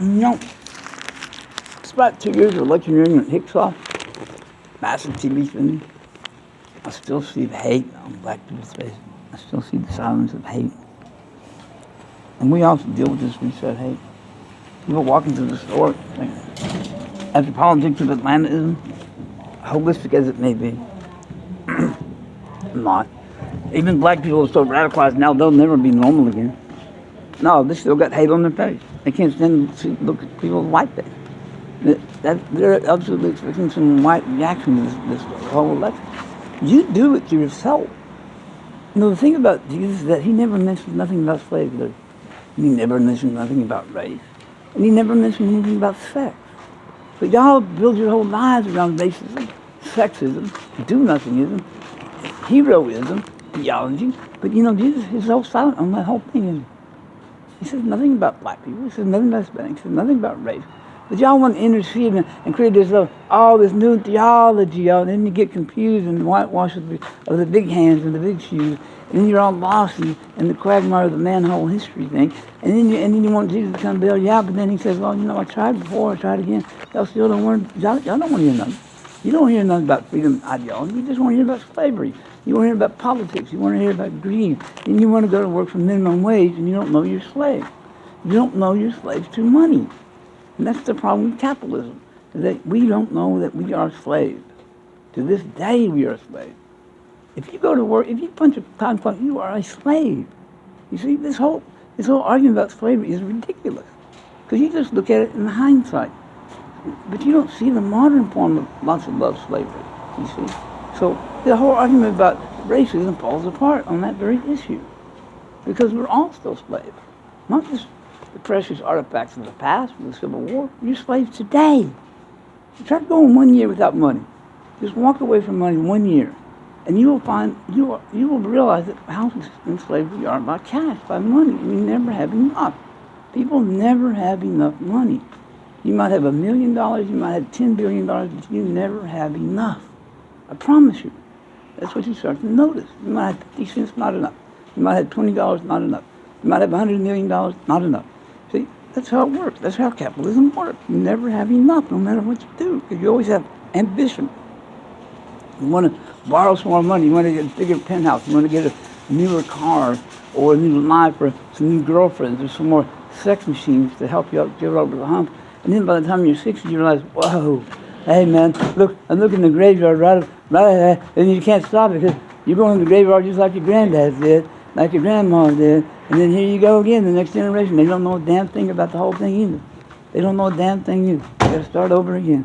No, it's about 2 years of electioneering at Hickshaw, massive TV spending. I still see the hate on black people's faces. I still see the silence of hate. And we also deal with this reset hate. People walking through the store, like, as the politics of Atlantaism, holistic as it may be, not. Even black people are so radicalized now, they'll never be normal again. No, they still got hate on their face. They can't stand to look at people with white face. They're absolutely expecting some white reaction to this whole election. You do it to yourself. You know, the thing about Jesus is that he never mentioned nothing about slavery. He never mentioned nothing about race. And he never mentioned anything about sex. But y'all build your whole lives around racism, sexism, do-nothingism, heroism, theology. But you know, Jesus is so silent on that whole thing. He says nothing about black people. He says nothing about Hispanics. He says nothing about race. But y'all want to intercede and create this all this new theology, y'all, and then you get confused and whitewash of the big hands and the big shoes, and then you're all lost in the quagmire of the manhole history thing, and then you want Jesus to come bail you out, but then he says, well, you know, I tried before, I tried again. Y'all still don't want to, y'all don't want to hear nothing. You don't hear nothing about freedom ideology. You just want to hear about slavery. You want to hear about politics. You want to hear about greed. And you want to go to work for minimum wage, and you don't know you're a slave. You don't know you're slaves to money. And that's the problem with capitalism, is that we don't know that we are slaves. To this day, we are slaves. If you go to work, if you punch a time clock, you are a slave. You see, this whole argument about slavery is ridiculous, because you just look at it in hindsight. But you don't see the modern form of lots of love slavery, you see. So the whole argument about racism falls apart on that very issue, because we're all still slaves, not just the precious artifacts of the past, from the Civil War. You're slaves today. Try going 1 year without money. Just walk away from money 1 year, and you will find, you will realize that how enslaved we are by cash, by money. We never have enough. People never have enough money. You might have $1 million, you might have $10 billion, but you never have enough. I promise you. That's what you start to notice. You might have 50 cents, not enough. You might have $20, not enough. You might have $100 million, not enough. See, that's how it works. That's how capitalism works. You never have enough, no matter what you do, because you always have ambition. You want to borrow some more money. You want to get a bigger penthouse. You want to get a newer car or a new life or some new girlfriends or some more sex machines to help you out, get over the hump. And then by the time you're 60, you realize, whoa, hey man, look, I'm looking in the graveyard right ahead, and you can't stop it because you're going to the graveyard just like your granddad did, like your grandma did. And then here you go again, the next generation. They don't know a damn thing about the whole thing either. They don't know a damn thing either. You got to start over again.